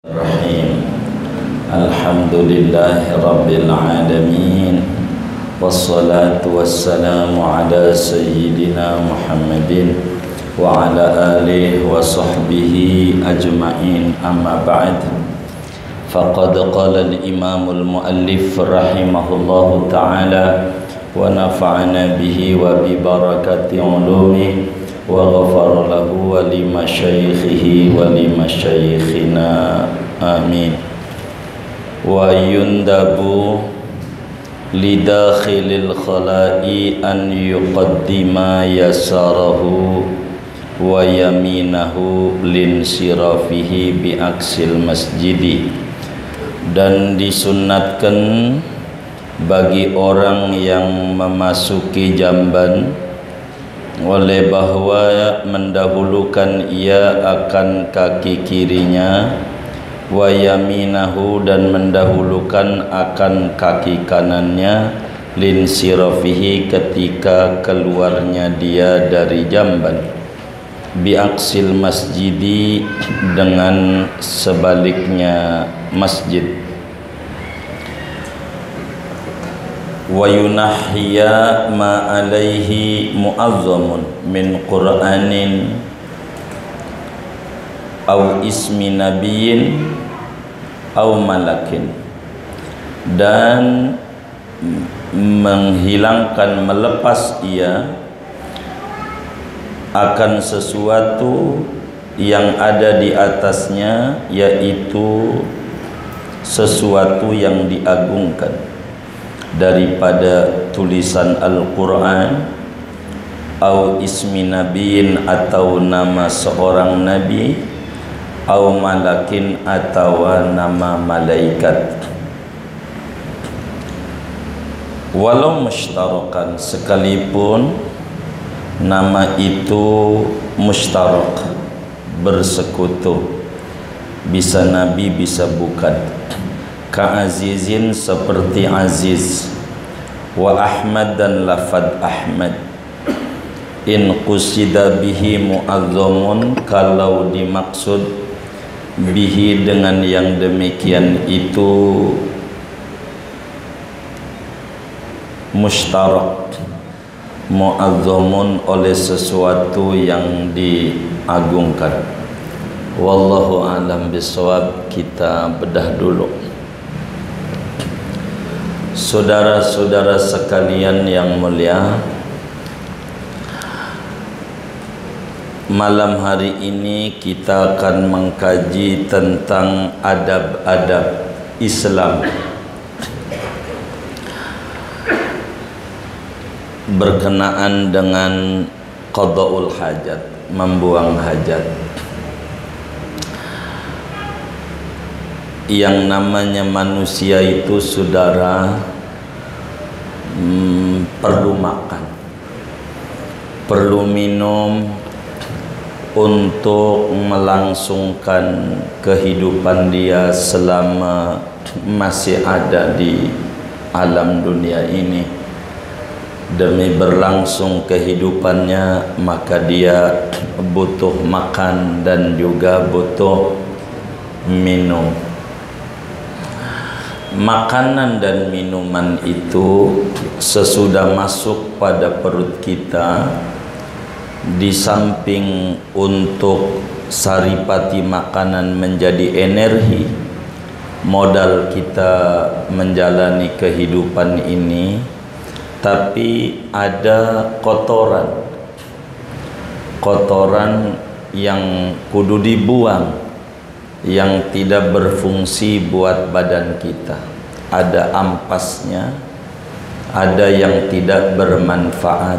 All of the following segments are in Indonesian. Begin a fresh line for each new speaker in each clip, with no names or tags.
Rahim. Alhamdulillahi Rabbil Alamin. Wassalatu wassalamu ala Sayyidina Muhammadin wa ala alihi wa sahbihi ajma'in, amma ba'd. Faqad qala al-imam al-muallif rahimahullahu ta'ala wa nafa'ana bihi wa bi barakati ulumihi wa ghafara lahu wa li masyaikhihi wa li masyaikhina, amin. Wa yundabu lidakhilil khala'i an yuqaddima yasarahu wa yaminahu linsirafihi bi aksil masjidi. Dan disunnatkan bagi orang yang memasuki jamban oleh bahwa mendahulukan ia akan kaki kirinya, wa yaminahu dan mendahulukan akan kaki kanannya, linsirafihi ketika keluarnya dia dari jamban, biaksil masjidi dengan sebaliknya masjid. Wa yunahhiya ma alaihi mu'azzamun min qur'anin aw ismi nabiyyin aw malakin, dan menghilangkan, melepas ia akan sesuatu yang ada di atasnya, yaitu sesuatu yang diagungkan daripada tulisan Al-Quran, au ismi nabiin atau nama seorang nabi, au malakin atau nama malaikat. Walau mushtarakan, sekalipun nama itu mushtarak, bersekutu, bisa nabi bisa bukan. Ka'azizin, seperti aziz, wa Ahmad dan lafad Ahmad. In qusida bihi mu'azzamun, kalau dimaksud bihi dengan yang demikian itu mushtarak, mu'azzamun oleh sesuatu yang diagungkan. Wallahu a'lam bishawab. Kita bedah dulu. Saudara-saudara sekalian yang mulia, malam hari ini kita akan mengkaji tentang adab-adab Islam berkenaan dengan qada'ul hajat, membuang hajat. Yang namanya manusia itu, saudara, perlu makan, perlu minum untuk melangsungkan kehidupan dia selama masih ada di alam dunia ini. Demi berlangsung kehidupannya, maka dia butuh makan dan juga butuh minum. Makanan dan minuman itu sesudah masuk pada perut kita, di samping untuk saripati makanan menjadi energi, modal kita menjalani kehidupan ini, tapi ada kotoran yang kudu dibuang, yang tidak berfungsi buat badan kita. Ada ampasnya, ada yang tidak bermanfaat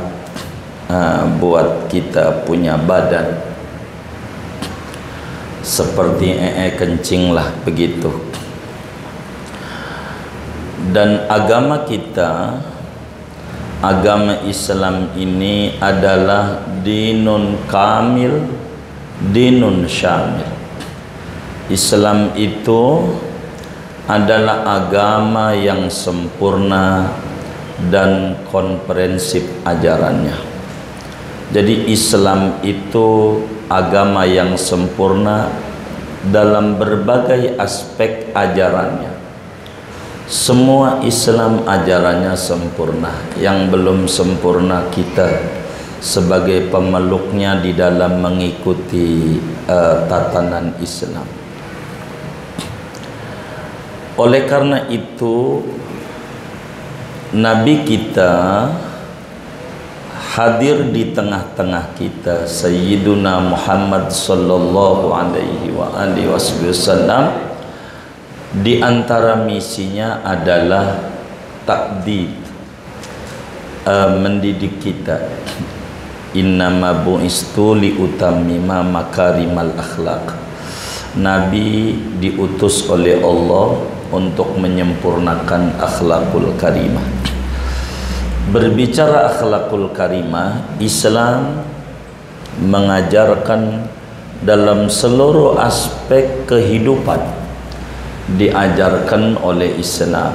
buat kita punya badan, seperti kencing lah, begitu. Dan agama kita, agama Islam ini adalah dinun kamil, dinun syamil. Islam itu adalah agama yang sempurna dan komprehensif ajarannya. Jadi Islam itu agama yang sempurna dalam berbagai aspek ajarannya. Semua Islam ajarannya sempurna. Yang belum sempurna kita sebagai pemeluknya di dalam mengikuti tatanan Islam. Oleh karena itu, Nabi kita hadir di tengah-tengah kita, Sayyiduna Muhammad sallallahu alaihi wasallam. Di antara misinya adalah takdib, mendidik kita. Innama bu'istu li utammima makarimal akhlaq. Nabi diutus oleh Allah untuk menyempurnakan akhlakul karimah. Berbicara akhlakul karimah, Islam mengajarkan dalam seluruh aspek kehidupan diajarkan oleh Islam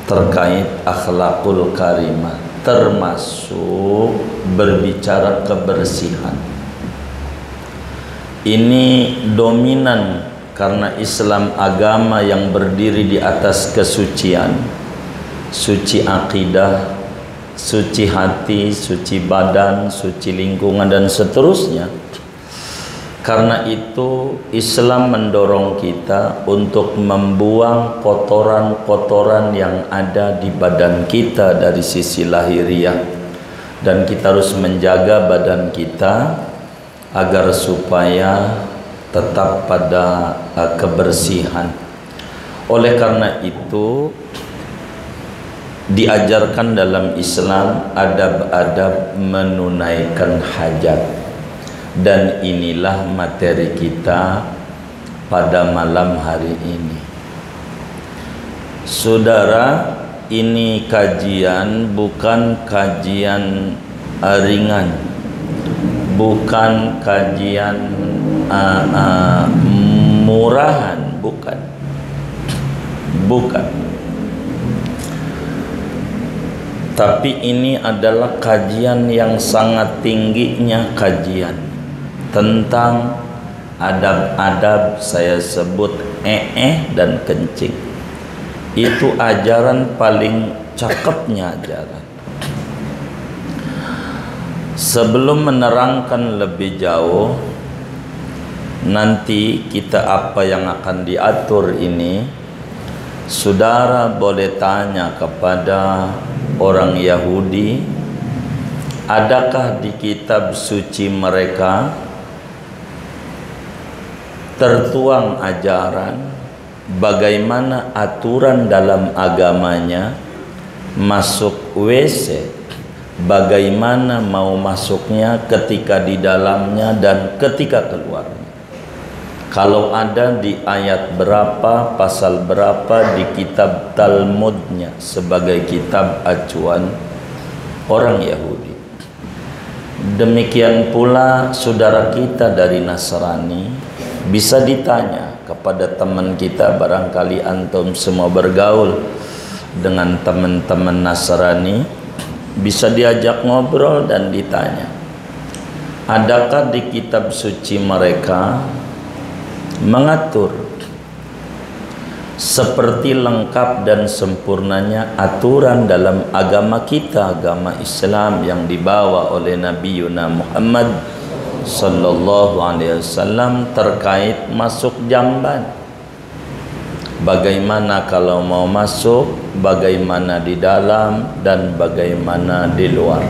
terkait akhlakul karimah, termasuk berbicara kebersihan. Ini dominan karena Islam agama yang berdiri di atas kesucian, suci akidah, suci hati, suci badan, suci lingkungan, dan seterusnya. Karena itu Islam mendorong kita untuk membuang kotoran-kotoran yang ada di badan kita dari sisi lahiriah, dan kita harus menjaga badan kita agar supaya tetap pada kebersihan. Oleh karena itu diajarkan dalam Islam adab-adab menunaikan hajat, dan inilah materi kita pada malam hari ini. Saudara, ini kajian bukan kajian ringan, bukan kajian murahan, bukan. Tapi ini adalah kajian yang sangat tingginya kajian tentang adab-adab, saya sebut dan kencing. Itu ajaran paling cakepnya ajaran. Sebelum menerangkan lebih jauh nanti kita apa yang akan diatur ini, saudara boleh tanya kepada orang Yahudi, adakah di kitab suci mereka tertuang ajaran bagaimana aturan dalam agamanya masuk WC, bagaimana mau masuknya, ketika di dalamnya dan ketika keluarnya. Kalau ada di ayat berapa, pasal berapa di kitab Talmudnya sebagai kitab acuan orang Yahudi. Demikian pula saudara kita dari Nasrani bisa ditanya kepada teman kita, barangkali antum semua bergaul dengan teman-teman Nasrani, bisa diajak ngobrol dan ditanya, adakah di kitab suci mereka mengatur seperti lengkap dan sempurnanya aturan dalam agama kita, agama Islam yang dibawa oleh Nabi Muhammad sallallahu alaihi wasallam terkait masuk jamban. Bagaimana kalau mau masuk, bagaimana di dalam, dan bagaimana di luar.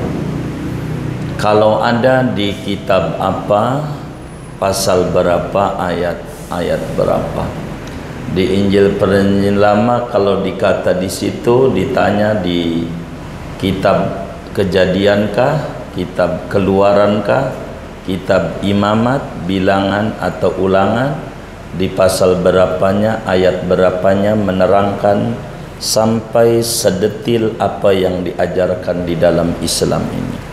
Kalau ada di kitab apa, pasal berapa, ayat berapa. Di Injil Perjanjian Lama kalau dikata di situ, ditanya di kitab Kejadiankah, kitab Keluarankah, kitab Imamat, Bilangan atau Ulangan, di pasal berapanya, ayat berapanya menerangkan sampai sedetil apa yang diajarkan di dalam Islam ini.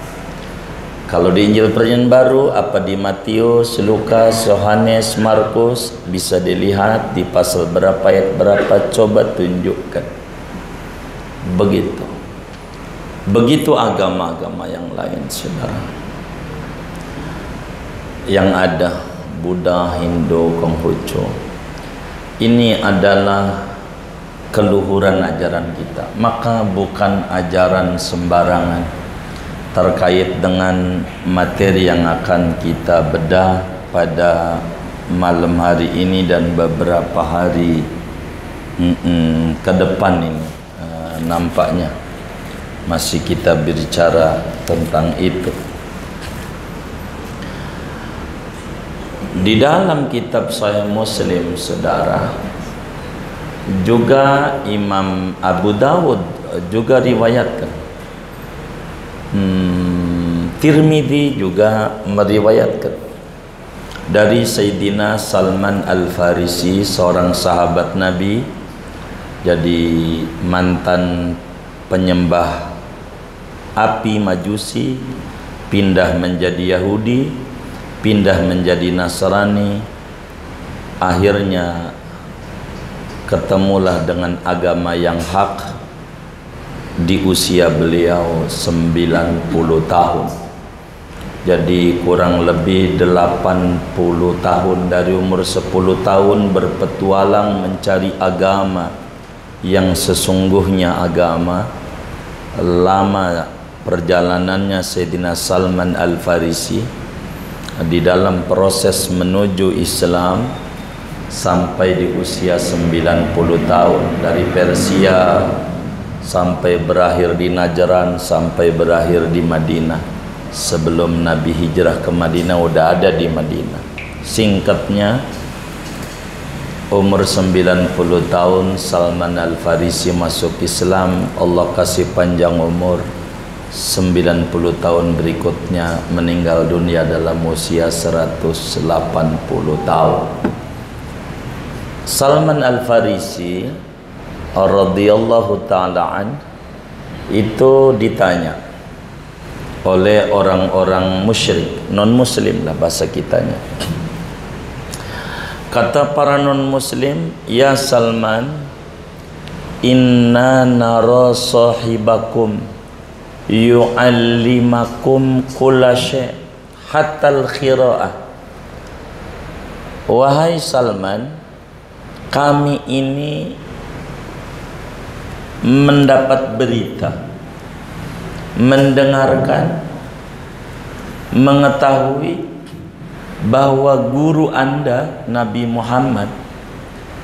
Kalau di Injil Perjanjian Baru, apa di Matius, Lukas, Yohanes, Markus, bisa dilihat di pasal berapa, ayat berapa, coba tunjukkan. Begitu agama-agama yang lain, saudara. Yang ada Buddha, Hindu, Konghucu. ini adalah keluhuran ajaran kita, maka bukan ajaran sembarangan terkait dengan materi yang akan kita bedah pada malam hari ini dan beberapa hari ke depan ini. Nampaknya masih kita bicara tentang itu. Di dalam kitab Sahih Muslim, saudara, juga Imam Abu Dawud juga riwayatkan, Tirmidzi juga meriwayatkan dari Sayyidina Salman Al-Farisi, seorang sahabat Nabi, jadi mantan penyembah api Majusi, pindah menjadi Yahudi, pindah menjadi Nasrani, akhirnya ketemulah dengan agama yang hak di usia beliau 90 tahun. Jadi kurang lebih 80 tahun, dari umur 10 tahun berpetualang mencari agama yang sesungguhnya agama. Lama perjalanannya Sayyidina Salman Al-Farisi di dalam proses menuju Islam sampai di usia 90 tahun, dari Persia sampai berakhir di Najran, sampai berakhir di Madinah. Sebelum Nabi hijrah ke Madinah udah ada di Madinah. Singkatnya, umur 90 tahun Salman Al-Farisi masuk Islam. Allah kasih panjang umur, 90 tahun berikutnya meninggal dunia dalam usia 180 tahun. Salman Al-Farisi radhiyallahu ta'ala an itu ditanya oleh orang-orang musyrik, non muslim lah bahasa kitanya. Kata para non muslim, "Ya Salman, inna nara sahibakum yu'allimakum kulla syai' hatta al-khira'ah." Wahai Salman, kami ini mendapat berita, mendengarkan, mengetahui bahwa guru Anda Nabi Muhammad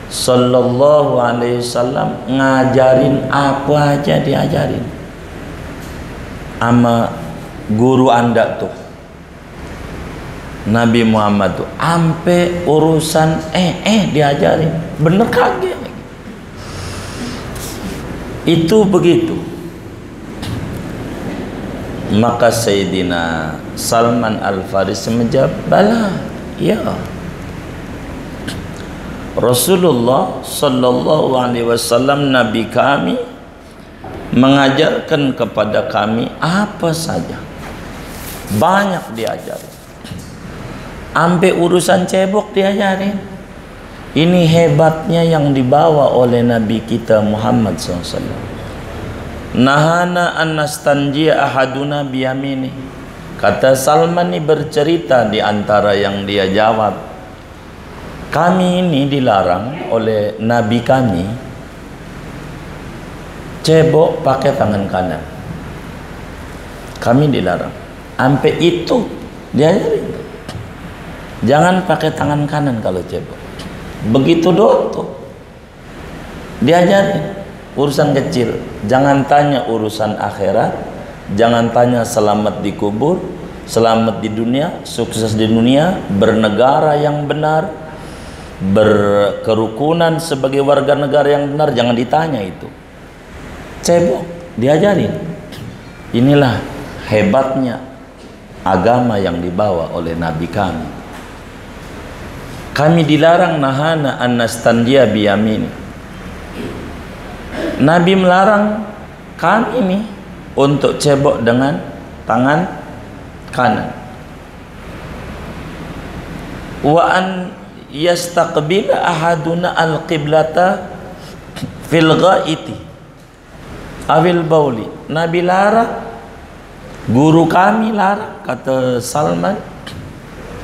sallallahu alaihi wasallam ngajarin apa aja diajarin sama guru Anda tuh. Nabi Muhammad tuh ampe urusan diajarin. Bener kaget. Itu begitu. Maka Sayyidina Salman Al-Farisi menjawab, "Bala, ya. Rasulullah sallallahu alaihi wasallam, Nabi kami, mengajarkan kepada kami apa saja. Banyak diajarin. Sampai urusan cebok diajarin." Ini hebatnya yang dibawa oleh Nabi kita Muhammad SAW. Nahana an nastanjiya ahaduna biyamini. Kata Salman ini bercerita, di antara yang dia jawab, kami ini dilarang oleh Nabi kami cebok pakai tangan kanan. Kami dilarang. Sampai itu diajarin, jangan pakai tangan kanan kalau cebok. Begitu doang tuh diajarin. Urusan kecil, jangan tanya urusan akhirat, jangan tanya selamat di kubur, selamat di dunia, sukses di dunia, bernegara yang benar, berkerukunan sebagai warga negara yang benar, jangan ditanya itu. Cebok diajarin. Inilah hebatnya agama yang dibawa oleh Nabi kami. Kami dilarang, nahana an nastanjiya biyamin. Nabi melarang kami nih untuk cebok dengan tangan kanan. Wa an yastaqbila ahaduna al-qiblata fil ghaiti awil bauli. Nabi larang, guru kami larang, kata Salman,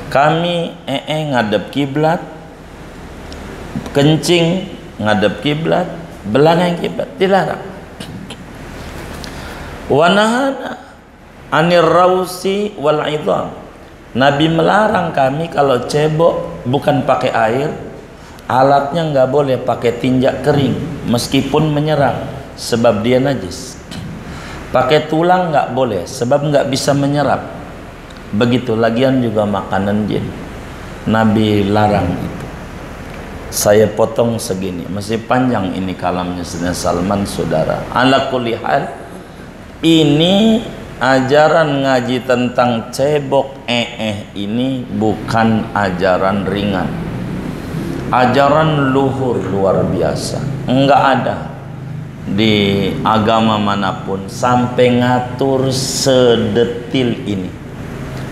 kami ngadep kiblat kencing ngadep kiblat, belakang kiblat dilarang. Wa nahana anir rausi wal idham. Nabi melarang kami kalau cebok bukan pakai air, alatnya nggak boleh pakai tinjak kering meskipun menyerap sebab dia najis. Pakai tulang nggak boleh sebab nggak bisa menyerap. Begitu lagian juga makanan jin. Nabi larang itu. Saya potong segini, masih panjang ini kalamnya Sayyidina Salman, saudara. Ala kulli hal, ini ajaran ngaji tentang cebok ini bukan ajaran ringan. Ajaran luhur luar biasa. Enggak ada di agama manapun sampai ngatur sedetil ini.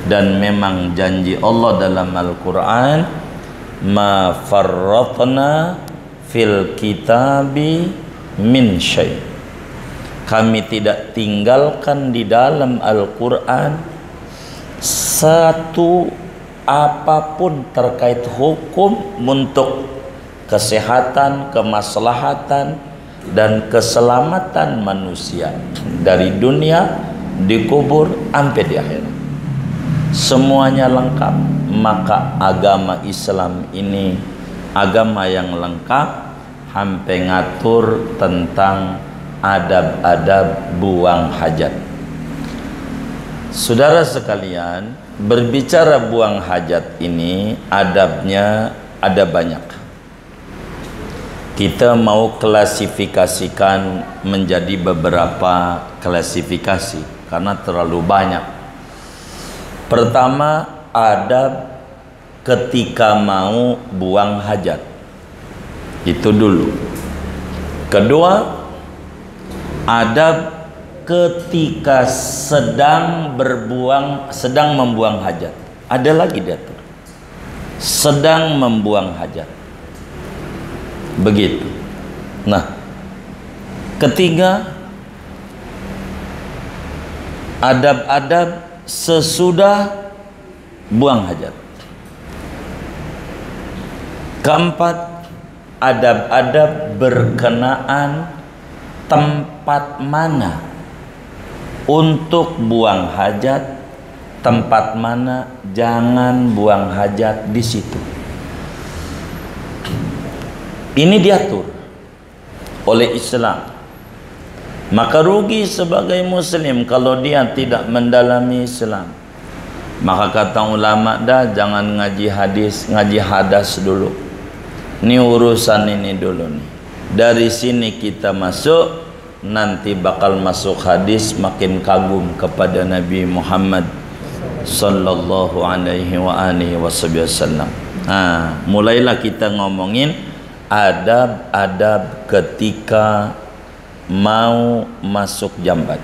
Dan memang janji Allah dalam Al-Quran, ma farratna fil kitabi min syai'. Kami tidak tinggalkan di dalam Al-Quran satu apapun terkait hukum untuk kesehatan, kemaslahatan dan keselamatan manusia dari dunia, di kubur, sampai di akhirat. Semuanya lengkap. Maka agama Islam ini agama yang lengkap, sampai ngatur tentang adab-adab buang hajat. Saudara sekalian, berbicara buang hajat ini adabnya ada banyak. Kita mau klasifikasikan menjadi beberapa klasifikasi karena terlalu banyak. Pertama, adab ketika mau buang hajat. Itu dulu. Kedua, adab ketika sedang membuang hajat. Ada lagi diatur. Sedang membuang hajat. Begitu. Nah, ketiga, adab-adab sesudah buang hajat. Keempat, adab-adab berkenaan tempat mana untuk buang hajat, tempat mana jangan buang hajat di situ. Ini diatur oleh Islam. Maka rugi sebagai muslim kalau dia tidak mendalami Islam. Maka kata ulama, dah jangan ngaji hadis, ngaji hadas dulu. Ini urusan ini dulu nih. Dari sini kita masuk, nanti bakal masuk hadis, makin kagum kepada Nabi Muhammad sallallahu alaihi wa alihi wasallam. Nah, mulailah kita ngomongin adab-adab ketika mau masuk jamban.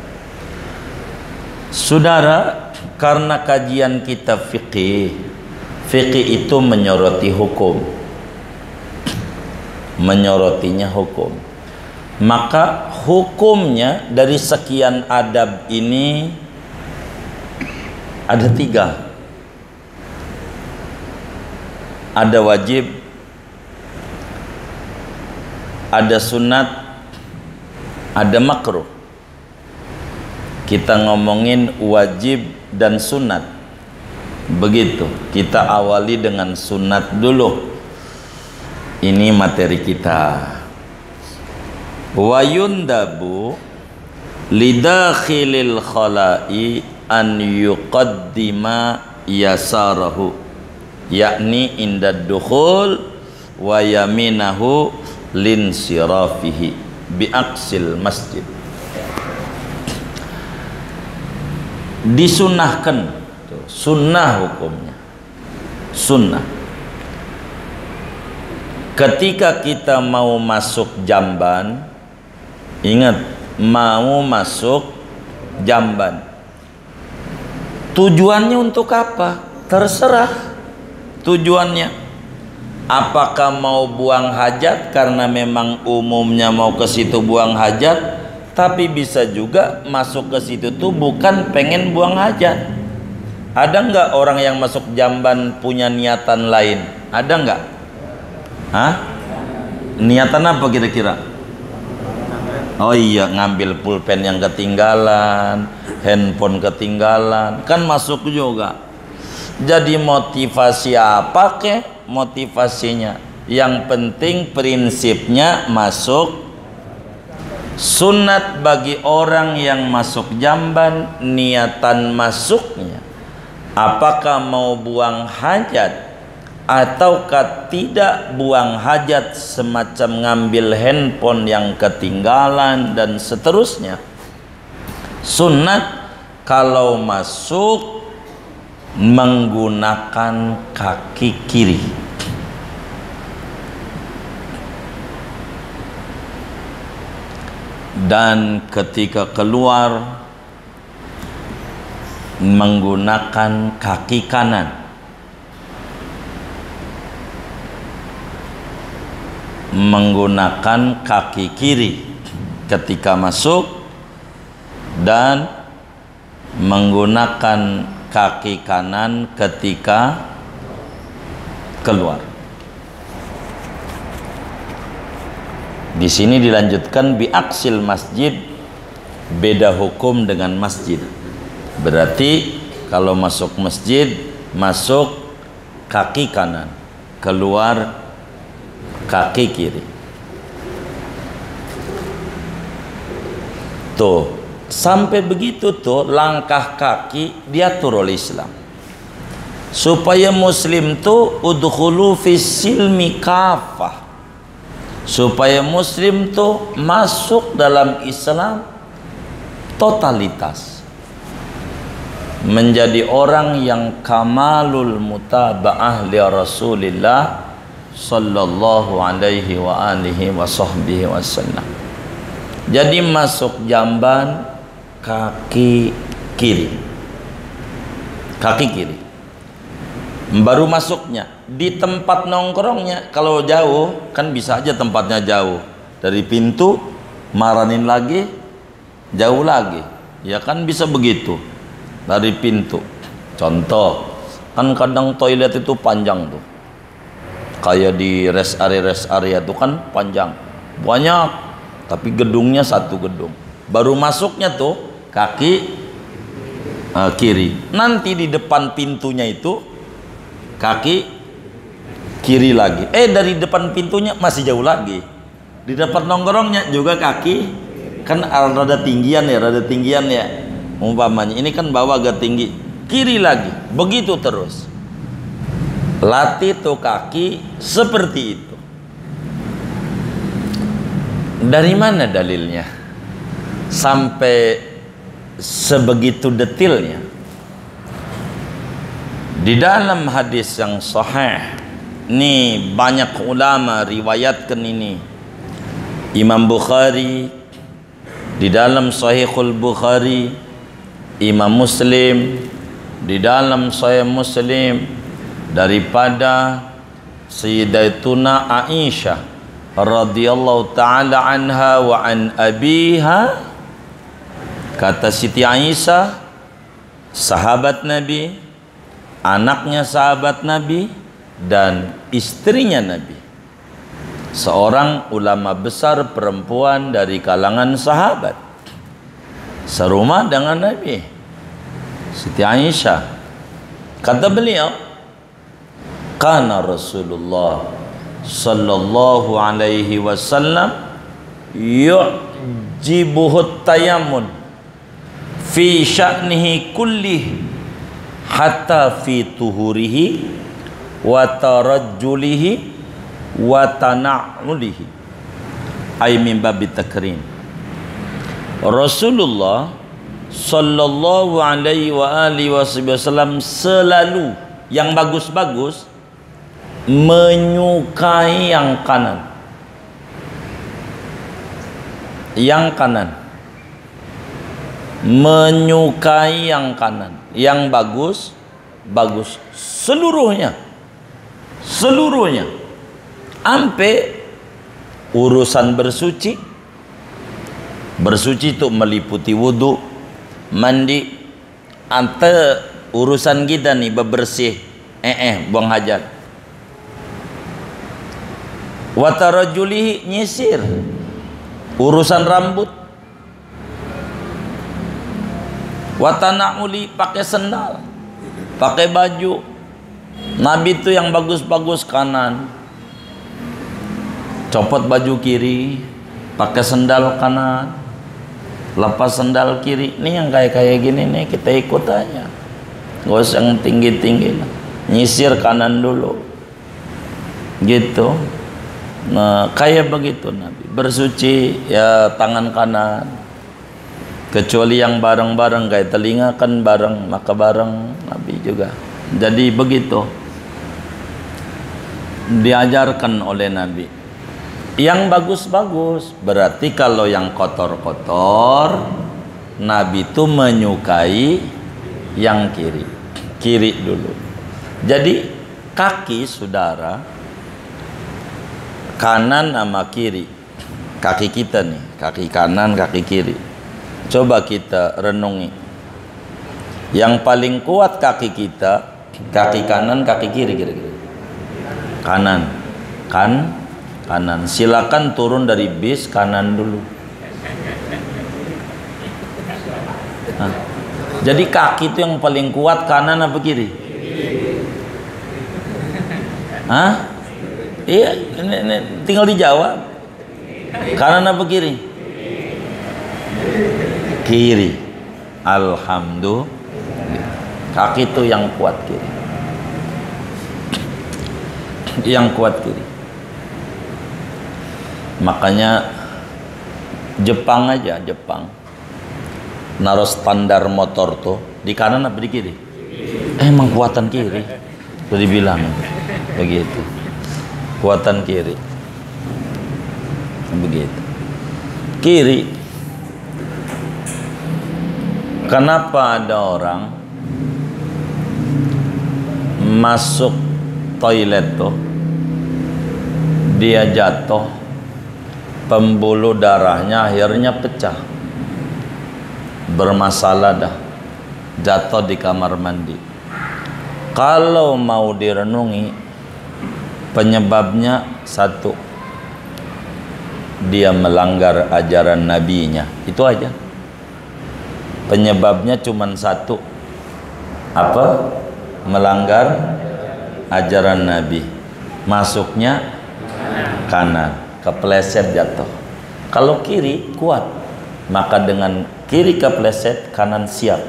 Saudara, karena kajian kita fikih itu menyoroti hukum, menyorotinya hukum. Maka hukumnya dari sekian adab ini ada 3. Ada wajib, ada sunat, ada makruh. Kita ngomongin wajib dan sunat. Begitu. Kita awali dengan sunat dulu. Ini materi kita. Wa yundabu lidakhilil khala'i an yuqaddima yasarahu, yakni indad dukhul wa yaminahu linsirafihi biaqsil masjid. Disunahkan, sunnah hukumnya, sunnah. Ketika kita mau masuk jamban, ingat, mau masuk jamban, tujuannya untuk apa? Terserah tujuannya. Apakah mau buang hajat karena memang umumnya mau ke situ buang hajat, tapi bisa juga masuk ke situ tuh bukan pengen buang hajat. Ada nggak orang yang masuk jamban punya niatan lain? Ada nggak? Hah? Niatan apa kira-kira? Oh iya, ngambil pulpen yang ketinggalan, handphone ketinggalan, kan masuk juga. Jadi motivasi apa kek? Motivasinya yang penting prinsipnya masuk. Sunat bagi orang yang masuk jamban, niatan masuknya apakah mau buang hajat ataukah tidak buang hajat, semacam ngambil handphone yang ketinggalan dan seterusnya. Sunat kalau masuk menggunakan kaki kiri. Dan ketika keluar menggunakan kaki kanan. Menggunakan kaki kiri ketika masuk dan menggunakan kaki kanan ketika keluar. Di sini dilanjutkan biaksil masjid, beda hukum dengan masjid. Berarti kalau masuk masjid, masuk kaki kanan, keluar kaki kiri. Tuh, sampai begitu tuh langkah kaki diatur oleh Islam. Supaya muslim tuh udkhulu fis silmi kafah. Supaya muslim tuh masuk dalam Islam totalitas, menjadi orang yang kamalul mutaba'ah li Rasulillah sallallahu alaihi wa alihi wa sahbihi wasallam. Jadi masuk jamban kaki kiri, kaki kiri. Baru masuknya di tempat nongkrongnya, kalau jauh kan bisa aja tempatnya jauh dari pintu, maranin lagi jauh lagi, ya kan bisa begitu dari pintu. Contoh kan kadang toilet itu panjang tuh, kayak di rest area itu kan panjang banyak, tapi gedungnya satu gedung. Baru masuknya tuh kaki kiri, nanti di depan pintunya itu kaki kiri lagi. Dari depan pintunya masih jauh lagi. Di depan nongkrongnya juga kaki, kan rada tinggian ya. Umpamanya ini kan bawah agak tinggi, kiri lagi. Begitu terus. Latih tuh kaki seperti itu. Dari mana dalilnya? Sampai sebegitu detailnya. Di dalam hadis yang sahih, ini banyak ulama riwayatkan ini. Imam Bukhari di dalam Sahihul Bukhari, Imam Muslim di dalam Sahih Muslim daripada Sayyidatuna Aisyah radhiyallahu taala anha wa an abiha. Kata Siti Aisyah, sahabat Nabi, anaknya sahabat Nabi dan istrinya Nabi, seorang ulama besar perempuan dari kalangan sahabat, serumah dengan Nabi, Siti Aisyah. Kata beliau, kana Rasulullah sallallahu alaihi wasallam yu'jibuhu tayammun fi sya'nihi kullih hatta fi tuhurihi wa tarajjulihi wa tana'ulihi, ay min babi takrim. Rasulullah sallallahu alaihi wa alihi wasallam selalu yang bagus-bagus menyukai yang kanan. Yang kanan menyukai yang kanan, yang bagus seluruhnya, sampai urusan bersuci itu meliputi wudu, mandi, ante urusan kita nih bebersih, buang hajat. Wa tarajulihi, nyisir urusan rambut. Wa tana'uli, pakai sendal, pakai baju. Nabi itu yang bagus-bagus kanan, copot baju kiri, pakai sendal kanan, lepas sendal kiri. Ini yang kayak gini nih kita ikut aja, gak usah yang tinggi-tinggi, nyisir kanan dulu gitu. Nah kayak begitu Nabi bersuci ya, tangan kanan, kecuali yang bareng-bareng kayak telinga kan bareng, maka bareng Nabi juga. Jadi begitu diajarkan oleh Nabi. Yang bagus-bagus, berarti kalau yang kotor-kotor Nabi itu menyukai yang kiri dulu. Jadi kaki saudara, kanan sama kiri, kaki kita nih, kaki kanan, kaki kiri. Coba kita renungi, yang paling kuat kaki kita, kaki kanan, kaki kiri kira-kira. Kanan, kanan. Silakan turun dari bis kanan dulu. Nah, jadi kaki itu yang paling kuat kanan apa kiri? Hah? Iya, ini tinggal dijawab. Kanan apa kiri? Kiri. Alhamdulillah. Kaki itu yang kuat kiri. Yang kuat kiri. Makanya Jepang aja, Jepang naruh standar motor tuh di kanan apa di kiri? Emang kuatan kiri. Tuh dibilang begitu. Kuatan kiri. Begitu. Kiri. Kenapa ada orang masuk toilet tuh dia jatuh, pembuluh darahnya akhirnya pecah, bermasalah dah, jatuh di kamar mandi. Kalau mau direnungi, penyebabnya satu, dia melanggar ajaran nabinya, itu aja. Penyebabnya cuma satu, apa? Melanggar ajaran Nabi. Masuknya kanan, kepleset jatuh. Kalau kiri kuat, maka dengan kiri kepleset, kanan siap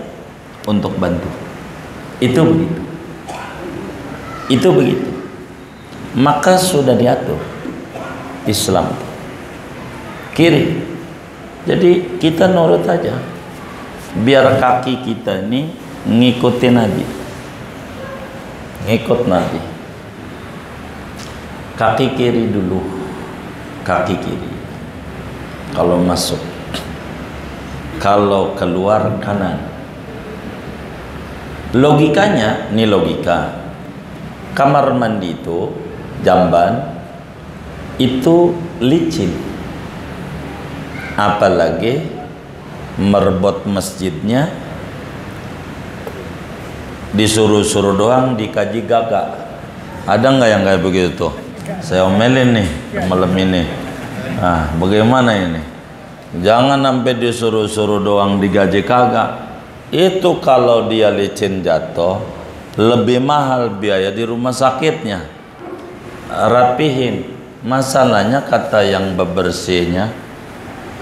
untuk bantu. Itu begitu. Itu begitu. Maka sudah diatur Islam. Kiri. Jadi kita nurut aja. Biar kaki kita ini ngikutin Nabi. Ngikut Nabi. Kaki kiri dulu. Kaki kiri. Kalau masuk. Kalau keluar kanan. Logikanya, ini logika. Kamar mandi itu, jamban, itu licin. Apalagi merbot masjidnya disuruh-suruh doang, dikaji gagak. Ada nggak yang kayak begitu tuh? Saya omelin nih malam ini. Ah, bagaimana ini? Jangan sampai disuruh-suruh doang, digaji kagak. Itu kalau dia licin jatuh, lebih mahal biaya di rumah sakitnya. Rapihin. Masalahnya kata yang bebersihnya,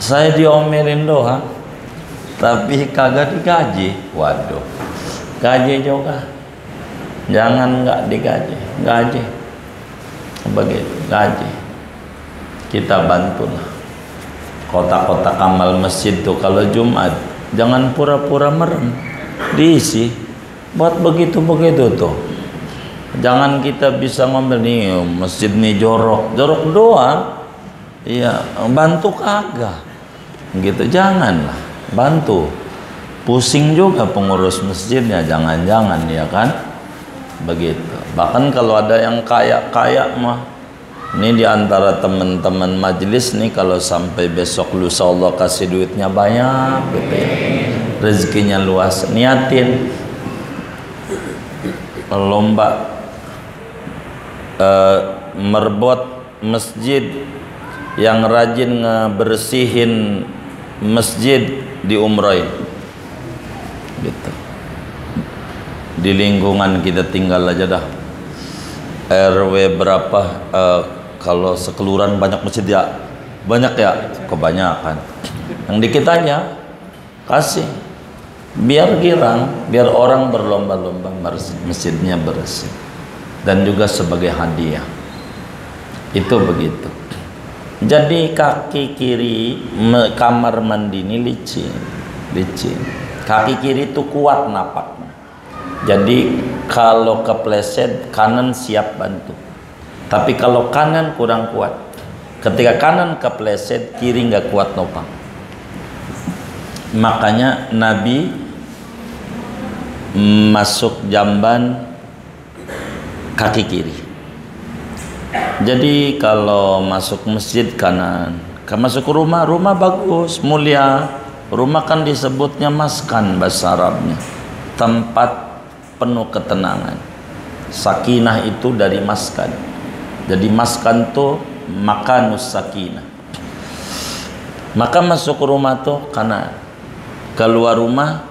saya diomelin doang, tapi kagak digaji. Waduh, gaji juga. Jangan nggak digaji, gaji. Begitu, gaji. Kita bantulah. Kotak-kotak amal masjid tuh kalau Jumat, jangan pura-pura merem, diisi. Buat begitu-begitu tuh. Jangan kita bisa ngomel nih masjid nih jorok doang. Iya, bantu kagak. Gitu, janganlah. Bantu. Pusing juga pengurus masjidnya, jangan-jangan ya kan? Begitu. Bahkan kalau ada yang kaya-kaya mah, ini diantara teman-teman majelis nih, kalau sampai besok lusa Allah kasih duitnya banyak gitu ya, rezekinya luas, niatin lomba merbot masjid yang rajin ngebersihin masjid di umrohin gitu. Di lingkungan kita tinggal aja dah, RW berapa, kalau sekelurahan banyak masjid ya, banyak ya, kebanyakan. Yang dikit aja kasih, biar girang, biar orang berlomba-lomba masjidnya bersih, dan juga sebagai hadiah. Itu begitu. Jadi kaki kiri kamar mandi ini licin. Kaki kiri itu kuat napaknya. Jadi kalau kepleset kanan siap bantu. Tapi kalau kanan kurang kuat. Ketika kanan kepleset kiri nggak kuat nopang. Makanya Nabi masuk jamban kaki kiri. Jadi kalau masuk masjid kanan, kalau masuk rumah bagus, mulia. Rumah kan disebutnya maskan bahasa Arabnya, tempat penuh ketenangan. Sakinah itu dari maskan. Jadi maskan tuh makanus sakinah. Maka masuk rumah tuh kanan, keluar rumah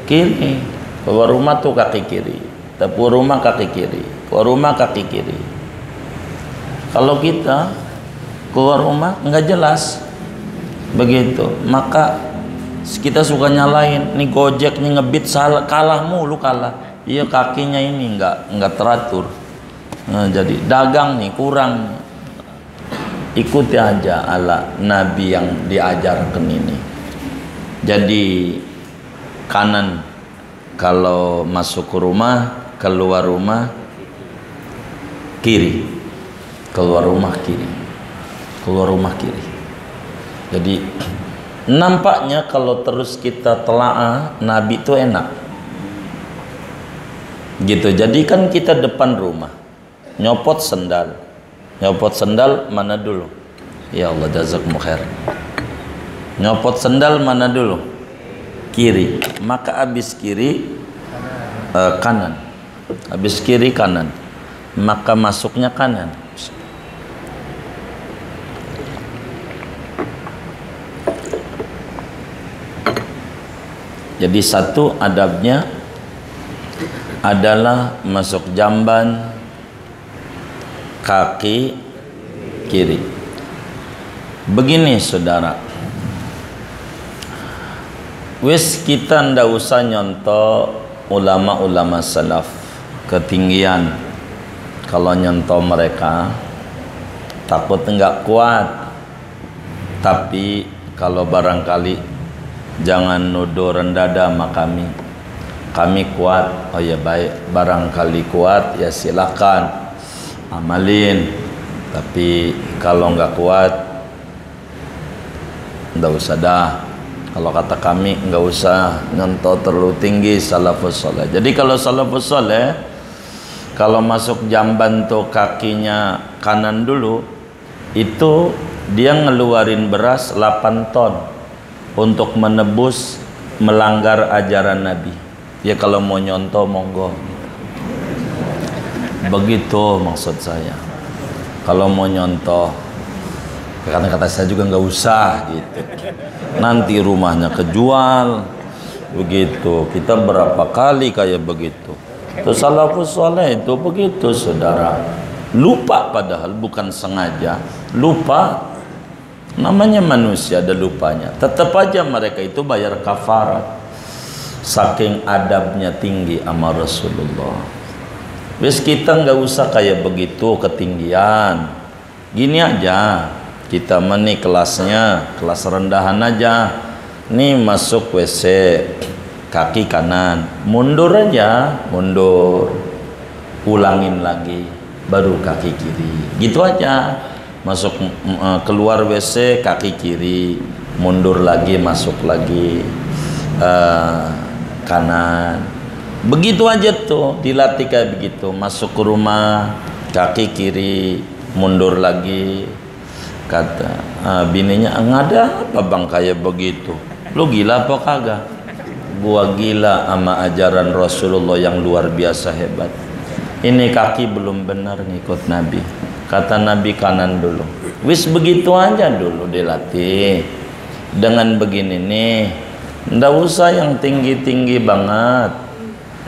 kiri. Keluar rumah tuh kaki kiri, dapur rumah kaki kiri, keluar rumah kaki kiri. Kalau kita keluar rumah nggak jelas begitu, maka kita suka nyalain nih Gojek nih ngebit salah, kalah mulu kalah. Iya kakinya ini nggak teratur. Nah, jadi dagang nih kurang. Ikuti aja ala Nabi yang diajarkan ini. Jadi kanan kalau masuk ke rumah, keluar rumah kiri. Keluar rumah kiri. Keluar rumah kiri. Jadi nampaknya kalau terus kita telaah Nabi itu enak. Gitu. Jadi kan kita depan rumah. Nyopot sendal. Nyopot sendal mana dulu? Ya Allah jazakumullah khair. Nyopot sendal mana dulu? Kiri. Maka habis kiri kanan. Habis kiri kanan. Maka masuknya kanan. Jadi satu adabnya adalah masuk jamban kaki kiri. Begini saudara, wis kita ndak usah nyontoh ulama-ulama salaf ketinggian. Kalau nyontoh mereka takut enggak kuat. Tapi kalau barangkali jangan nuduh rendah sama kami. Kami kuat. Oh ya baik, barangkali kuat ya silakan amalin. Tapi kalau nggak kuat nggak usah dah. Kalau kata kami nggak usah nyontoh terlalu tinggi salafus soleh. Jadi kalau salafus soleh kalau masuk jamban tuh kakinya kanan dulu, itu dia ngeluarin beras 8 ton untuk menebus melanggar ajaran Nabi. Ya kalau mau nyontoh monggo. Begitu maksud saya. Kalau mau nyontoh, karena kata saya juga nggak usah gitu. Nanti rumahnya kejual. Begitu. Kita berapa kali kayak begitu. Terus salafus soleh itu begitu saudara. Lupa padahal bukan sengaja. Lupa. Namanya manusia ada lupanya. Tetap aja mereka itu bayar kafarat. Saking adabnya tinggi sama Rasulullah. Wis kita nggak usah kayak begitu ketinggian. Gini aja. Kita meni kelasnya, kelas rendahan aja. Nih masuk WC, kaki kanan, mundur aja, mundur. Ulangin lagi, baru kaki kiri. Gitu aja. Masuk keluar WC kaki kiri, mundur lagi masuk lagi kanan. Begitu aja tuh dilatih kayak begitu. Masuk ke rumah kaki kiri, mundur lagi. Kata bininya, ngada apa bang kayak begitu? Lu gila apa kagak? Gua gila sama ajaran Rasulullah yang luar biasa hebat. Ini kaki belum benar ngikut Nabi. Kata Nabi, kanan dulu. Wis begitu aja dulu dilatih. Dengan begini nih, ndak usah yang tinggi-tinggi banget.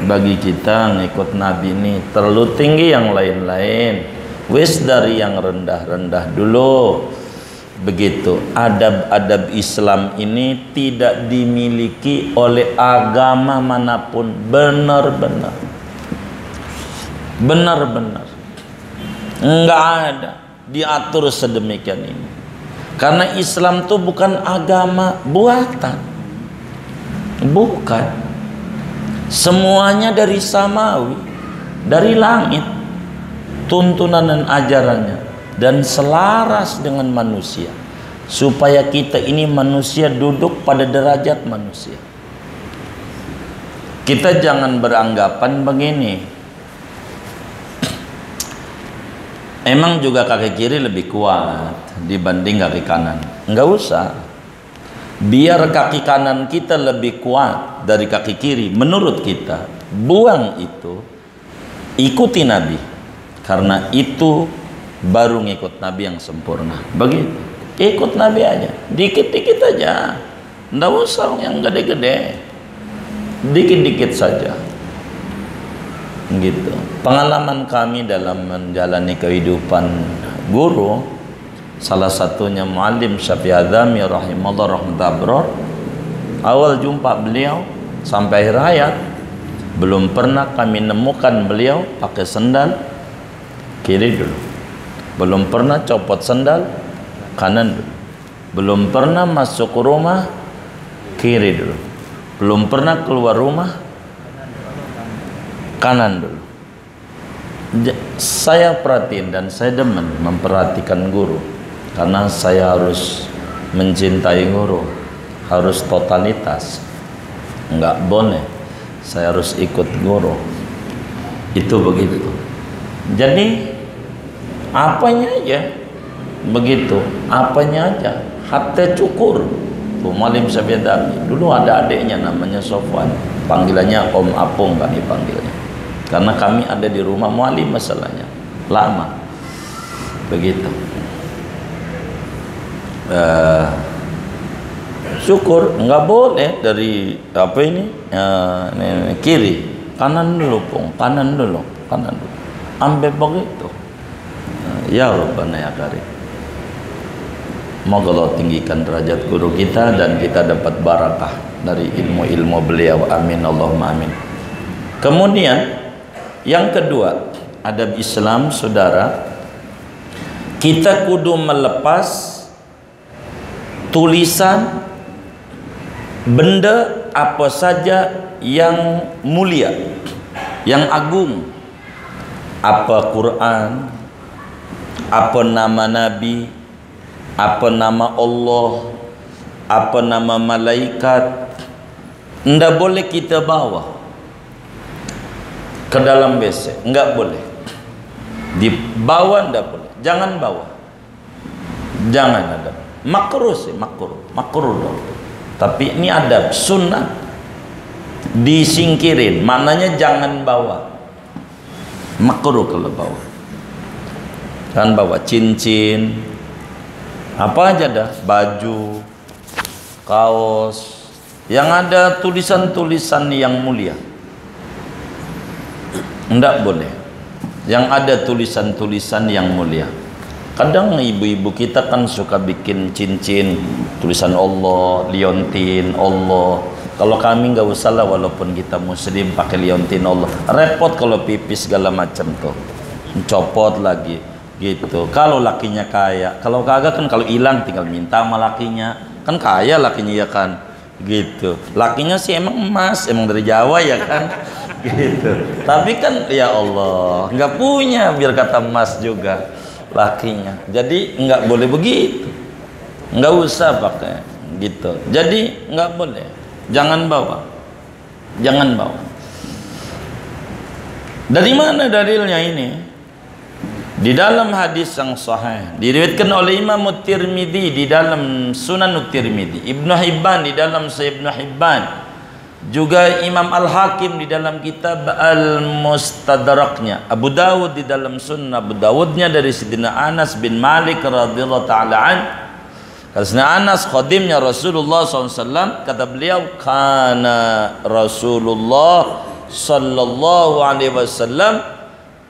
Bagi kita ngikut Nabi nih, terlalu tinggi yang lain-lain. Wis dari yang rendah-rendah dulu. Begitu. Adab-adab Islam ini tidak dimiliki oleh agama manapun. Benar-benar enggak ada diatur sedemikian ini. Karena Islam itu bukan agama buatan, bukan. Semuanya dari samawi, dari langit, tuntunan dan ajarannya, dan selaras dengan manusia, supaya kita ini manusia duduk pada derajat manusia. Kita jangan beranggapan begini, emang juga kaki kiri lebih kuat dibanding kaki kanan. Enggak usah. Biar kaki kanan kita lebih kuat dari kaki kiri, menurut kita, buang itu, ikuti Nabi. Karena itu baru ngikut Nabi yang sempurna. Begitu. Ikut Nabi aja, dikit-dikit aja. Enggak usah yang gede-gede. Dikit-dikit saja. Gitu. Pengalaman kami dalam menjalani kehidupan guru, salah satunya Muallim Syafi'i Adzami rahimahullah rahmatullah. Awal jumpa beliau sampai akhir hayat, belum pernah kami nemukan beliau pakai sendal kiri dulu. Belum pernah copot sendal kanan dulu. Belum pernah masuk rumah kiri dulu. Belum pernah keluar rumah kanan dulu. Saya perhatiin dan saya demen memperhatikan guru, karena saya harus mencintai guru, harus totalitas, nggak boleh saya harus ikut guru, itu begitu. Jadi apanya aja begitu, apanya aja, hatta cukur. Tuh Muallim Syafi'i Adzami dulu ada adiknya namanya Sofwan, panggilannya Om Apung kami panggilnya, karena kami ada di rumah Muallim masalahnya lama begitu. Syukur nggak boleh dari apa ini kiri, kanan dulu Pung, kanan dulu, ambil begitu. Ya Rabbana ya Karim, moga Allah tinggikan derajat guru kita dan kita dapat barakah dari ilmu-ilmu beliau, amin Allahumma amin. Kemudian yang kedua, adab Islam saudara, kita kudu melepas tulisan benda apa saja yang mulia, yang agung, apa Quran, apa nama Nabi, apa nama Allah, apa nama malaikat, ndak boleh kita bawa ke dalam WC, enggak boleh dibawa, ndak boleh, jangan bawa, jangan ada. Makruh sih, makruh dong. Tapi ini adab sunnah, disingkirin, maknanya jangan bawa. Makruh kalau bawa. Jangan bawa cincin, apa aja dah, baju, kaos, yang ada tulisan-tulisan yang mulia, enggak boleh. Yang ada tulisan-tulisan yang mulia. Kadang ibu-ibu kita kan suka bikin cincin tulisan Allah, liontin Allah. Kalau kami nggak usah lah, walaupun kita muslim pakai liontin Allah. Repot kalau pipis segala macam tuh, copot lagi gitu. Kalau lakinya kaya, kalau kagak kan kalau hilang tinggal minta sama lakinya. Kan kaya lakinya ya kan, gitu. Lakinya sih emang emas, emang dari Jawa ya kan, gitu. Tapi kan ya Allah nggak punya, biar kata emas juga lakinya. Jadi nggak boleh begitu, nggak usah pakai gitu. Jadi nggak boleh, jangan bawa, jangan bawa. Dari mana dalilnya ini? Di dalam hadis yang sahih diriwayatkan oleh Imam Tirmidzi di dalam Sunan Tirmidzi, Ibnu Hibban di dalam Sahih Ibnu Hibban, Juga Imam Al-Hakim di dalam kitab Al-Mustadraknya, Abu Dawud di dalam Sunnah Abu Dawudnya dari Sidina Anas bin Malik radhiyallahu ta'ala an. Karena Anas khadimnya Rasulullah SAW, kata beliau, kana Rasulullah sallallahu alaihi wasallam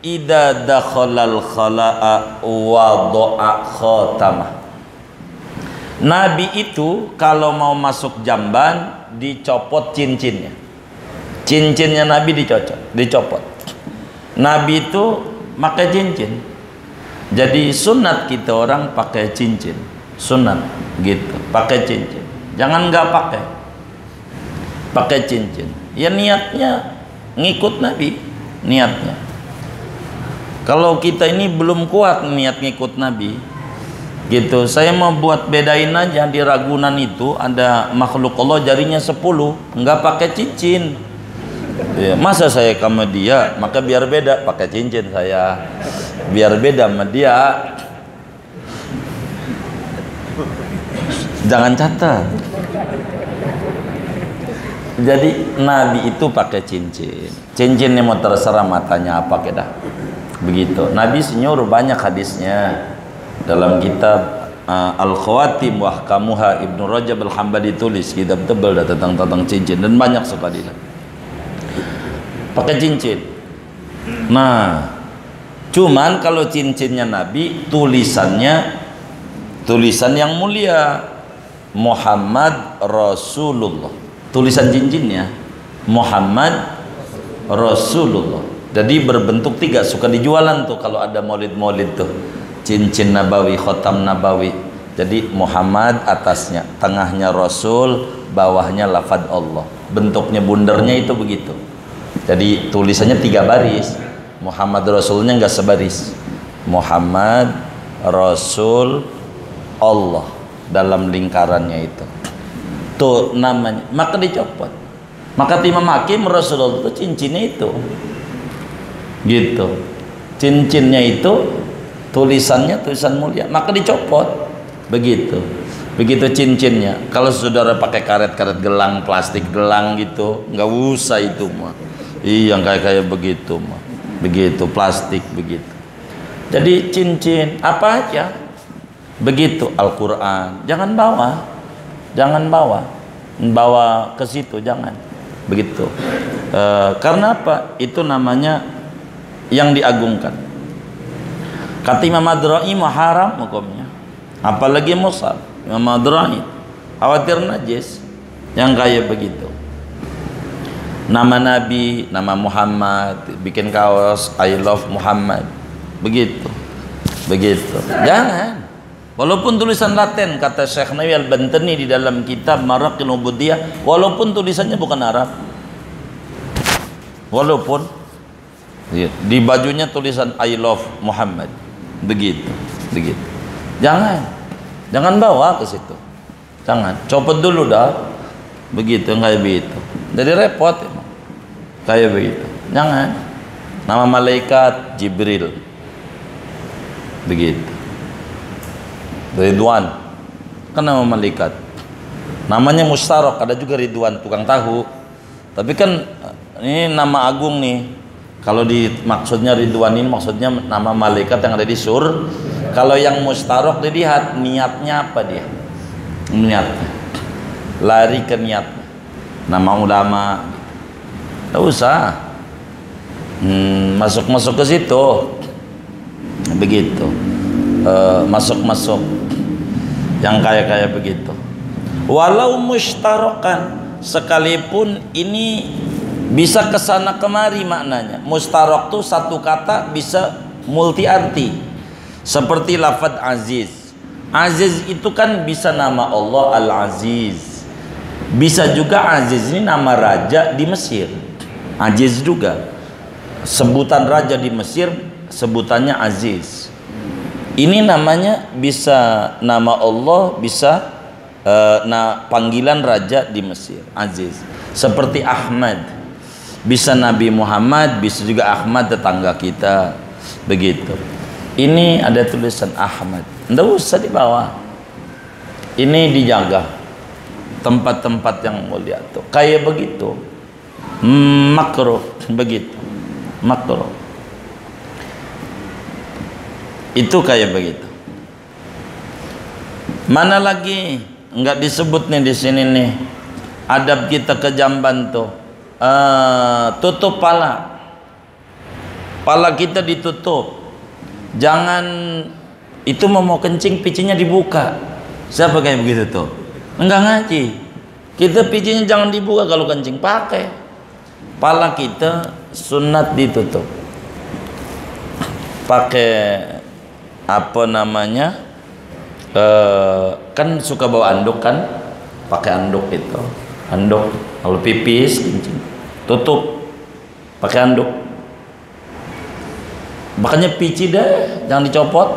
idza dakhalal khala'a wada'a khatamah. Nabi itu kalau mau masuk jamban dicopot cincinnya. Cincinnya Nabi dicopot. Nabi itu pakai cincin. Jadi sunat kita orang pakai cincin. Sunat gitu, pakai cincin. Jangan nggak pakai cincin. Ya niatnya ngikut Nabi, niatnya. Kalau kita ini belum kuat niat ngikut Nabi, gitu. Saya mau buat bedain aja, di Ragunan itu ada makhluk Allah jarinya 10, nggak pakai cincin. Ya, masa saya sama dia, maka biar beda pakai cincin saya, biar beda sama dia. Jangan catat. Jadi Nabi itu pakai cincin. Cincinnya mau terserah matanya apa kita. Begitu. Nabi senyuruh banyak hadisnya. Dalam kitab Al-Khawatim wa Ahkamuha Ibnu Rajab Al-Hambali tulis kitab tebal tentang cincin dan banyak sekali. Pakai cincin. Nah, cuman kalau cincinnya Nabi tulisan yang mulia, Muhammad Rasulullah. Tulisan cincinnya Muhammad Rasulullah. Jadi berbentuk 3, suka dijualan tuh kalau ada maulid-maulid tuh. Cincin Nabawi, khotam Nabawi. Jadi Muhammad atasnya, tengahnya Rasul, bawahnya lafaz Allah. Bentuknya bundernya itu begitu. Jadi tulisannya 3 baris. Muhammad Rasulnya enggak sebaris. Muhammad Rasul Allah dalam lingkarannya itu. Tuh namanya. Maka dicopot. Maka Imam Hakim Rasulullah itu cincinnya itu. Gitu. Cincinnya itu tulisannya tulisan mulia, maka dicopot. Begitu cincinnya. Kalau saudara pakai karet-karet gelang, plastik gelang gitu, nggak usah itu mah. Iya, kayak begitu mah. Begitu plastik begitu. Jadi cincin apa aja begitu. Al-Quran jangan bawa ke situ, jangan begitu. Karena apa? Itu namanya yang diagungkan. Kata Imam Ad-Ra'i haram hukumnya, apalagi mushaf. Imam Ad-Ra'i khawatir najis yang kayak begitu. Nama Nabi, nama Muhammad, bikin kaos I love Muhammad, begitu. Jangan. Walaupun tulisan Latin, kata Syekh Nawawi Al-Bantani di dalam kitab Maraqil Ubudiyah, walaupun tulisannya bukan Arab, walaupun di bajunya tulisan I love Muhammad, begitu. Jangan bawa ke situ. Jangan, copot dulu dah. Begitu, kayak begitu. Jadi repot emang. Kayak begitu. Jangan. Nama malaikat Jibril. Begitu. Ridwan. Kan nama malaikat. Namanya Mustarok, ada juga Ridwan, tukang tahu. Tapi kan ini nama agung nih. Kalau maksudnya Ridwan ini maksudnya nama malaikat yang ada di sur. Kalau yang Mustarok dilihat niatnya apa dia? Niatnya. Lari ke niatnya. Nama ulama. Tak usah. Masuk ke situ. Begitu. Masuk yang kayak begitu. Walau mustarokan, sekalipun ini bisa kesana kemari maknanya. Mustarok tuh satu kata bisa multi arti. Seperti lafaz aziz. Aziz itu kan bisa nama Allah Al-Aziz. Bisa juga Aziz ini nama raja di Mesir. Aziz juga. Sebutan raja di Mesir sebutannya Aziz. Ini namanya bisa nama Allah, bisa panggilan raja di Mesir, Aziz. Seperti Ahmad, bisa Nabi Muhammad, bisa juga Ahmad tetangga kita, begitu. Ini ada tulisan Ahmad, nggak usah dibawa. Ini dijaga. tempat-tempat yang mulia tuh kayak begitu. Makruh begitu, makruh itu kayak begitu. Mana lagi nggak disebut nih di sini nih adab kita ke jamban tuh, tutup pala kita ditutup. Jangan itu mau kencing picinya dibuka. Siapa kayak begitu tuh? Enggak ngaji. Kita picinya jangan dibuka kalau kencing, pakai pala kita sunat ditutup. Pakai apa namanya? Kan suka bawa anduk kan? Pakai anduk itu. Anduk kalau pipis kencing tutup pakai anduk. Makanya pici deh, jangan dicopot.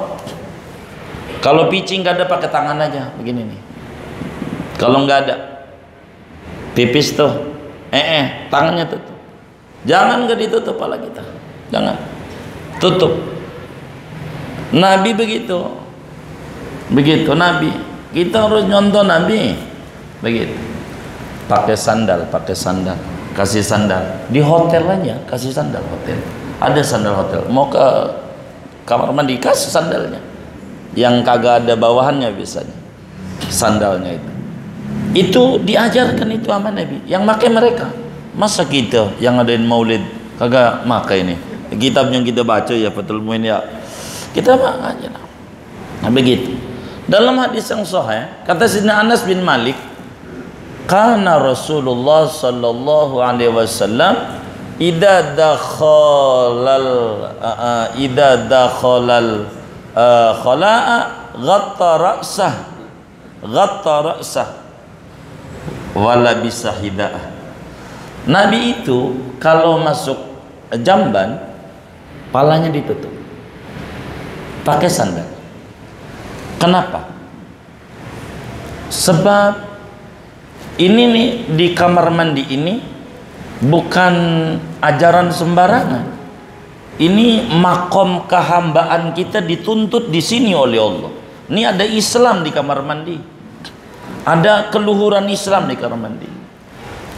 Kalau pici nggak ada pakai tangan aja begini nih. Kalau nggak ada pipis tuh, tangannya tutup. Jangan nggak ditutup pala kita, jangan tutup. Nabi begitu, begitu Nabi. Kita harus nyontoh Nabi, begitu. Pakai sandal, kasih sandal di hotel aja, kasih sandal hotel. Ada sandal hotel, mau ke kamar mandi kasih sandalnya, yang kagak ada bawahannya biasanya sandalnya itu diajarkan itu sama Nabi, yang pakai mereka. Masa kita yang ngadain maulid kagak pakai ini kitab yang kita baca ya Fathul Muin ya, kita pakai aja. Nah begitu. Dalam hadis yang sahih kata Sayyidina Anas bin Malik, kana Rasulullah sallallahu alaihi wasallam idza dakhalal khala'a ghatta ra'sah wala bisa hida'ah. Nabi itu kalau masuk jamban palanya ditutup pakai sandal. Kenapa? Sebab ini nih di kamar mandi ini bukan ajaran sembarangan. Ini makom kehambaan kita dituntut di sini oleh Allah. Ini ada Islam di kamar mandi. Ada keluhuran Islam di kamar mandi.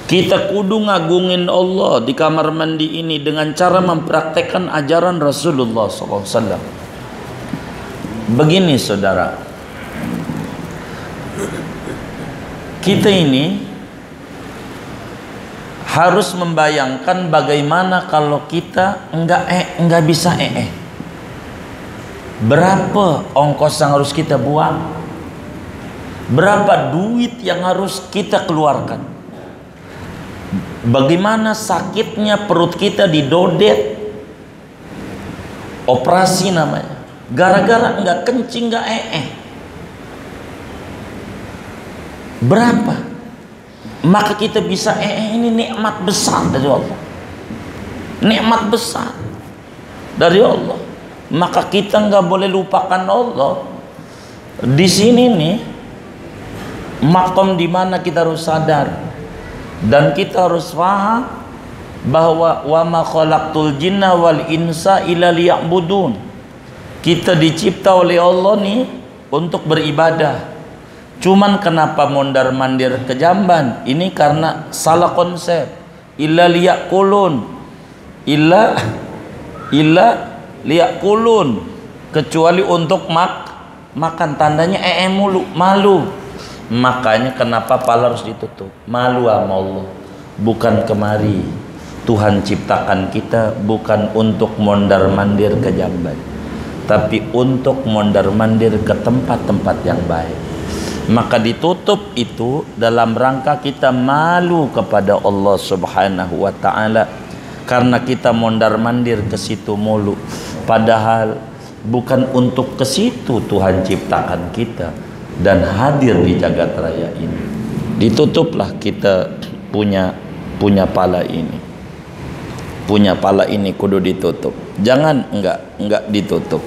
Kita kudu ngagungin Allah di kamar mandi ini dengan cara mempraktekkan ajaran Rasulullah SAW. Begini saudara, kita ini harus membayangkan bagaimana kalau kita enggak bisa berapa ongkos yang harus kita buang, berapa duit yang harus kita keluarkan, bagaimana sakitnya perut kita didodet, operasi namanya, gara-gara enggak kencing enggak berapa. Maka kita bisa ini nikmat besar dari Allah, nikmat besar dari Allah. Maka kita nggak boleh lupakan Allah. Di sini nih makom di mana kita harus sadar dan kita harus paham bahwa wa ma khalaqtul jinna wal insa illa liya'budun. Kita dicipta oleh Allah nih untuk beribadah. Cuman kenapa mondar-mandir ke jamban? Ini karena salah konsep. Illa liyakulun. Illa liyakulun. Kecuali untuk makan. Tandanya mulu, malu. Makanya kenapa pala harus ditutup? Malu sama Allah. Bukan kemari. Tuhan ciptakan kita bukan untuk mondar-mandir ke jamban, tapi untuk mondar-mandir ke tempat-tempat yang baik. Maka ditutup itu dalam rangka kita malu kepada Allah Subhanahu wa ta'ala, karena kita mondar-mandir ke situ mulu, padahal bukan untuk ke situ Tuhan ciptakan kita dan hadir di jagat raya ini. Ditutuplah kita punya pala ini. Punya pala ini kudu ditutup. Jangan enggak ditutup.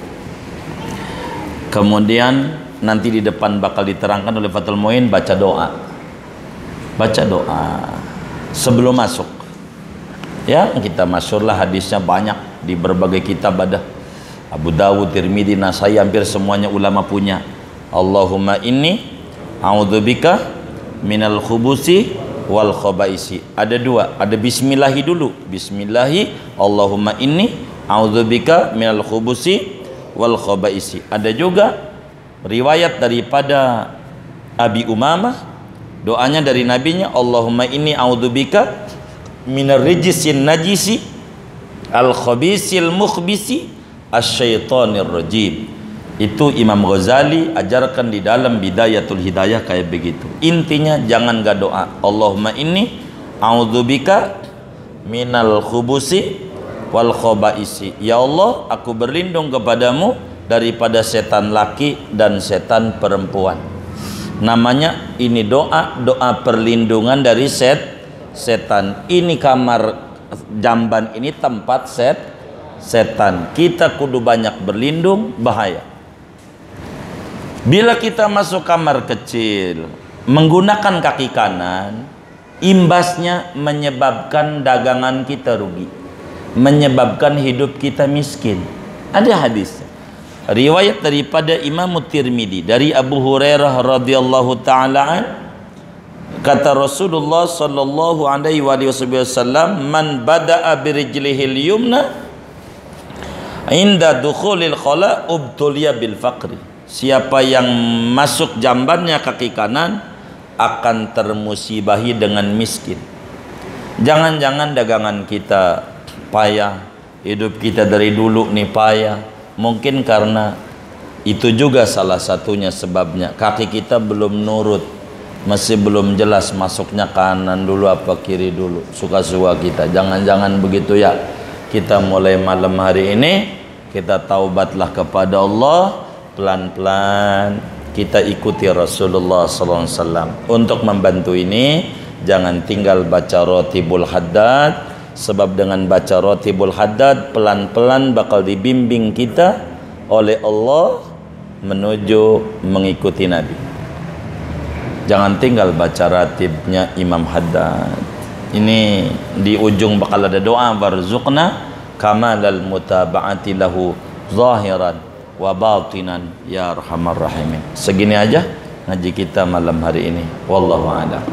Kemudian nanti di depan bakal diterangkan oleh Fathul Muin, baca doa sebelum masuk ya. Kita masyhurlah hadisnya banyak di berbagai kitab, ada Abu Dawud, Tirmidzi, Nasai, hampir semuanya ulama punya. Allahumma inni a'udzubika minal khubusi wal khabaisi. Ada dua, ada bismillahi dulu. Bismillahi, Allahumma inni a'udzubika minal khubusi wal khabaisi. Ada juga riwayat daripada Abi Umamah, doanya dari nabinya, Allahumma inni a'udzubika minar rijisin najisi al khabisil mukhbisi asyaitonir rajim. Itu Imam Ghazali ajarkan di dalam Bidayatul Hidayah kayak begitu. Intinya jangan gak doa Allahumma inni a'udzubika minal khubusi wal khabaisi. Ya Allah, aku berlindung kepadamu daripada setan laki dan setan perempuan. Namanya ini doa perlindungan dari setan. Ini kamar jamban, ini tempat setan. Kita kudu banyak berlindung, bahaya. Bila kita masuk kamar kecil menggunakan kaki kanan, imbasnya menyebabkan dagangan kita rugi, menyebabkan hidup kita miskin. Ada hadis riwayat daripada Imam Tirmidzi dari Abu Hurairah radhiyallahu taala an, kata Rasulullah sallallahu alaihi wasallam, man bada'a birijlihil yumna inda dukhulil khala ubtuliya bil faqri. Siapa yang masuk jambannya kaki kanan akan termusibahi dengan miskin. Jangan-jangan dagangan kita payah, hidup kita dari dulu nih payah. Mungkin karena itu juga salah satunya sebabnya. Kaki kita belum nurut, masih belum jelas masuknya kanan dulu apa kiri dulu, suka-suka kita. Jangan-jangan begitu ya. Kita mulai malam hari ini kita taubatlah kepada Allah. Pelan-pelan kita ikuti Rasulullah SAW. Untuk membantu ini, jangan tinggal baca Ratibul Haddad, sebab dengan baca Ratibul Haddad pelan-pelan bakal dibimbing kita oleh Allah menuju mengikuti Nabi. Jangan tinggal baca ratibnya Imam Haddad. Ini di ujung bakal ada doa, warzuqna kamalal mutaba'ati lahu zahiran wa batinan ya arhamar rahimin. Segini aja ngaji kita malam hari ini. Wallahu a'lam.